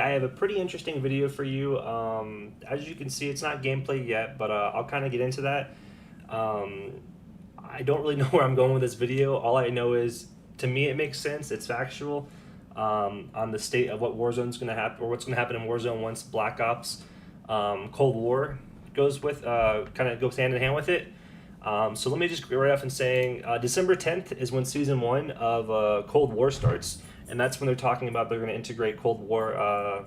I have a pretty interesting video for you. As you can see, it's not gameplay yet, but I'll kind of get into that. Um, I don't really know where I'm going with this video. All I know is, to me, it makes sense. It's factual on the state of what Warzone's going to happen, or what's going to happen in Warzone once Black Ops Cold War goes with kind of goes hand in hand with it. So let me just go right off and saying December 10th is when season 1 of Cold War starts, and that's when they're talking about they're going to integrate Cold War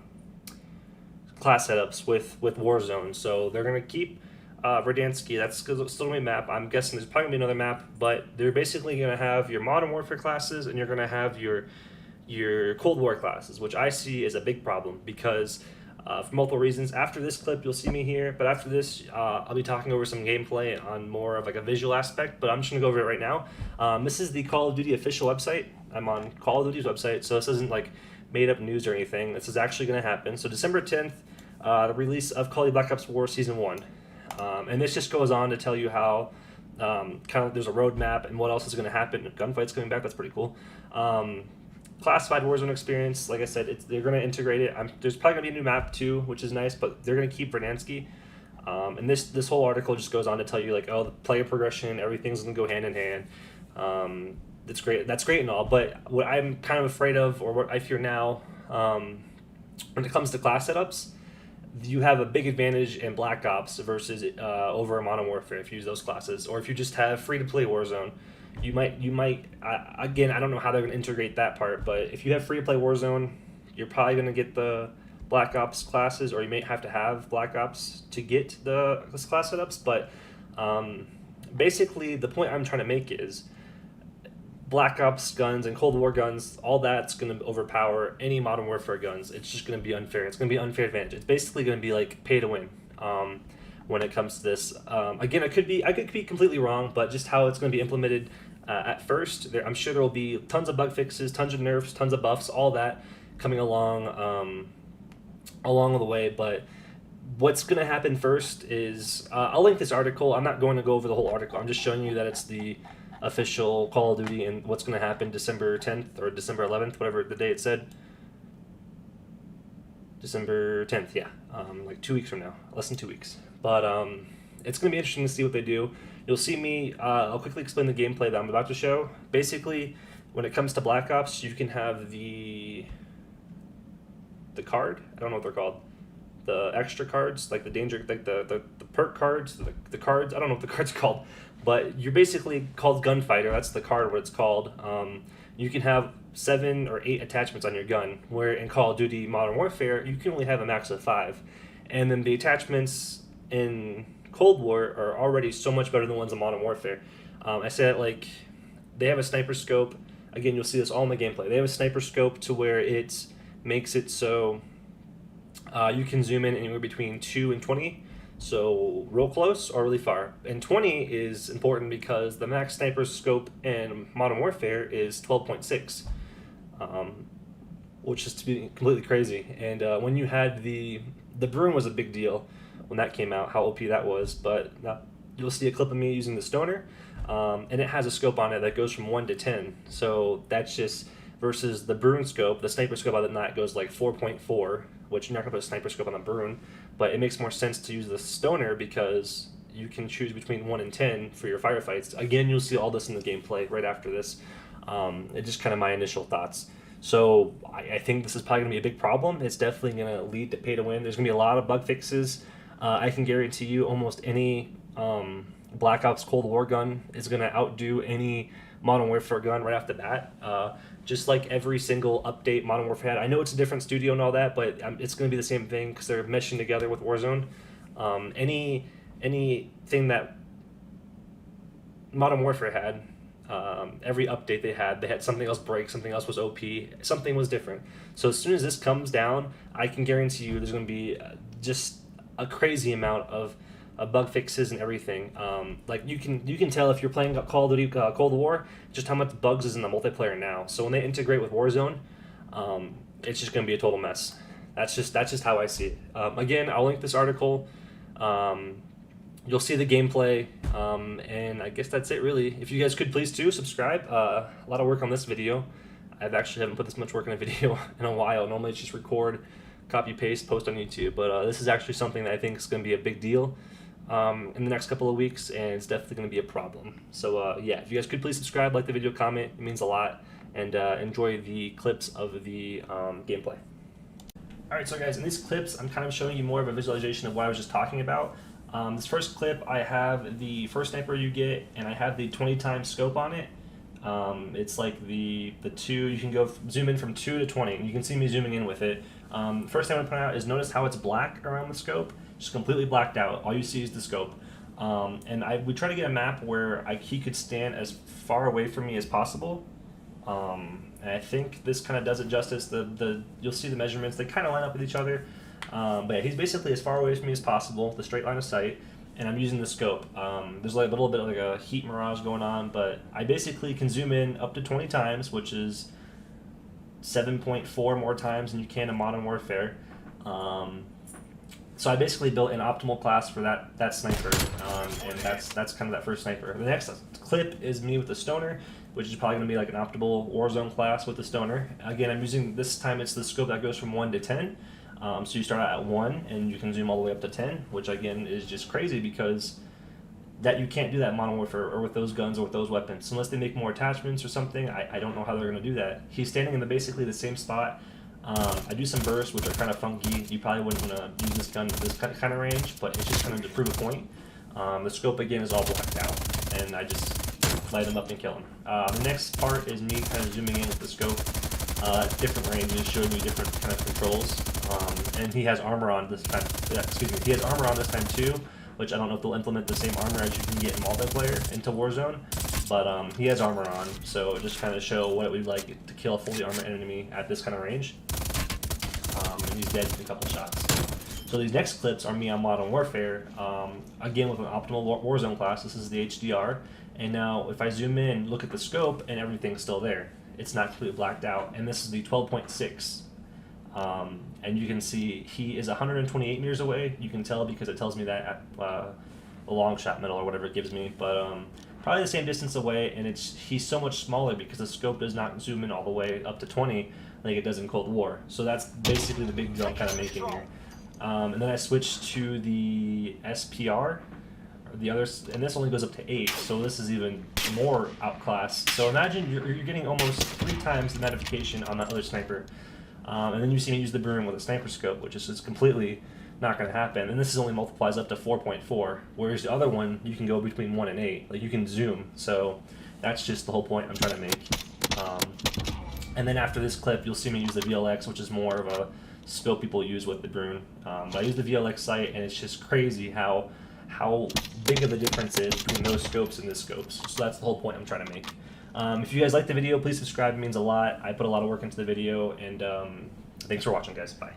class setups with Warzone. So they're going to keep Verdansk. That's still going to be a map. I'm guessing there's probably going to be another map, but they're basically going to have your Modern Warfare classes, and you're going to have your Cold War classes, which I see as a big problem because for multiple reasons. After this clip, you'll see me here, but after this, I'll be talking over some gameplay on more of like a visual aspect, but I'm just going to go over it right now. This is the Call of Duty official website. I'm on Call of Duty's website, so this isn't like made up news or anything. This is actually going to happen. So December 10th, the release of Call of Duty Black Ops War Season 1. And this just goes on to tell you how kind of there's a roadmap and what else is going to happen. Gunfights coming back, that's pretty cool. Classified Warzone experience, like I said, they're going to integrate it. There's probably going to be a new map too, which is nice, but they're going to keep Verdansk. And this whole article just goes on to tell you like, oh, the player progression, everything's going to go hand in hand. That's great. That's great and all, but what I'm kind of afraid of, or what I fear now, when it comes to class setups, you have a big advantage in Black Ops versus over Modern Warfare if you use those classes, or if you just have free-to-play Warzone. You might again, I don't know how they're going to integrate that part, but if you have free-to-play Warzone, you're probably going to get the Black Ops classes, or you may have to have Black Ops to get this class setups, but basically the point I'm trying to make is Black Ops guns and Cold War guns, all that's going to overpower any Modern Warfare guns. It's just going to be unfair. It's going to be an unfair advantage. It's basically going to be like pay to win when it comes to this. Again, I could be completely wrong, but just how it's going to be implemented at first, I'm sure there will be tons of bug fixes, tons of nerfs, tons of buffs, all that coming along the way. But what's going to happen first is I'll link this article. I'm not going to go over the whole article. I'm just showing you that it's the official Call of Duty and what's going to happen December 10th or December 11th, whatever the day it said. December 10th, yeah, like 2 weeks from now, less than 2 weeks. But it's going to be interesting to see what they do. You'll see me, I'll quickly explain the gameplay that I'm about to show. Basically, when it comes to Black Ops, you can have the card, I don't know what they're called, the extra cards, like the danger, like the perk cards, the cards, I don't know what the cards are called, but you're basically called Gunfighter, that's the card, what it's called. You can have 7 or 8 attachments on your gun, where in Call of Duty Modern Warfare, you can only have a max of 5. And then the attachments in Cold War are already so much better than the ones in Modern Warfare. I say that like, they have a sniper scope. Again, you'll see this all in the gameplay. They have a sniper scope to where it makes it so you can zoom in anywhere between 2 and 20. So real close or really far. And 20 is important because the max sniper scope in Modern Warfare is 12.6, which is to be completely crazy. And when you had the Bruin was a big deal when that came out, how OP that was. But you'll see a clip of me using the Stoner, and it has a scope on it that goes from 1 to 10. So that's just versus the Bruin scope. The sniper scope other than that goes like 4.4, which you're not going to put a sniper scope on the Bruin, but it makes more sense to use the Stoner because you can choose between 1 and 10 for your firefights. Again, you'll see all this in the gameplay right after this. It's just kind of my initial thoughts. So I think this is probably going to be a big problem. It's definitely going to lead to pay to win. There's going to be a lot of bug fixes. I can guarantee you almost any Black Ops Cold War gun is going to outdo any Modern Warfare gun right off the bat. Just like every single update Modern Warfare had. I know it's a different studio and all that, but it's going to be the same thing because they're meshing together with Warzone. Anything that Modern Warfare had, every update they had something else break, something else was OP, something was different. So as soon as this comes down, I can guarantee you there's going to be just a crazy amount of bug fixes and everything. Like you can tell if you're playing Call of Duty Cold War just how much bugs is in the multiplayer now. So when they integrate with Warzone, it's just going to be a total mess. That's just how I see it. Again, I'll link this article. You'll see the gameplay, and I guess that's it really. If you guys could please too subscribe. A lot of work on this video. I actually haven't put this much work in a video in a while. Normally it's just record, copy paste, post on YouTube. But this is actually something that I think is going to be a big deal in the next couple of weeks, and it's definitely going to be a problem. So yeah, if you guys could please subscribe, like the video, comment, it means a lot, and enjoy the clips of the gameplay. Alright, so guys, in these clips, I'm kind of showing you more of a visualization of what I was just talking about. This first clip, I have the first sniper you get, and I have the 20 times scope on it. It's like the 2, you can go zoom in from 2 to 20, and you can see me zooming in with it. First thing I want to point out is notice how it's black around the scope, just completely blacked out. All you see is the scope. And we try to get a map where he could stand as far away from me as possible. And I think this kind of does it justice. You'll see the measurements, they kind of line up with each other. But yeah, he's basically as far away from me as possible, the straight line of sight, and I'm using the scope. There's like a little bit of like a heat mirage going on, but I basically can zoom in up to 20 times, which is 7.4 more times than you can in Modern Warfare. So I basically built an optimal class for that sniper, and that's kind of that first sniper. The next clip is me with the stoner, which is probably going to be like an optimal Warzone class with the stoner. Again, I'm using, this time it's the scope that goes from 1 to 10. So you start out at 1 and you can zoom all the way up to 10, which again is just crazy because that you can't do that in Modern Warfare or with those guns or with those weapons unless they make more attachments or something. I don't know how they're going to do that. He's standing in basically the same spot. I do some bursts, which are kind of funky. You probably wouldn't want to use this gun at this kind of range, but it's just kind of to prove a point. The scope again is all blacked out, and I just light him up and kill him. The next part is me kind of zooming in with the scope, different ranges, showing you different kind of controls. And he has armor on this time. He has armor on this time too, which I don't know if they'll implement the same armor as you can get in multiplayer into Warzone, but he has armor on, so just kind of show what it would be like to kill a fully armored enemy at this kind of range. And he's dead in a couple shots. So these next clips are me on Modern Warfare, again with an optimal Warzone class. This is the HDR, and now if I zoom in, look at the scope, and everything's still there. It's not completely blacked out, and this is the 12.6. And you can see he is 128 meters away. You can tell because it tells me that at a long shot middle or whatever it gives me, but probably the same distance away, and he's so much smaller because the scope does not zoom in all the way up to 20 like it does in Cold War. So that's basically the big deal I'm kind of making here. And then I switched to the SPR, the others, and this only goes up to 8, so this is even more outclassed. So imagine you're getting almost 3 times the magnification on that other sniper. And then you see me use the broom with a sniper scope, which is just completely not going to happen. And this is only multiplies up to 4.4, whereas the other one, you can go between 1 and 8. Like, you can zoom. So that's just the whole point I'm trying to make. And then after this clip, you'll see me use the VLX, which is more of a scope people use with the broom. But I use the VLX sight, and it's just crazy how big of a difference is between those scopes and this scopes. So that's the whole point I'm trying to make. If you guys like the video, please subscribe. It means a lot. I put a lot of work into the video, and thanks for watching, guys. Bye.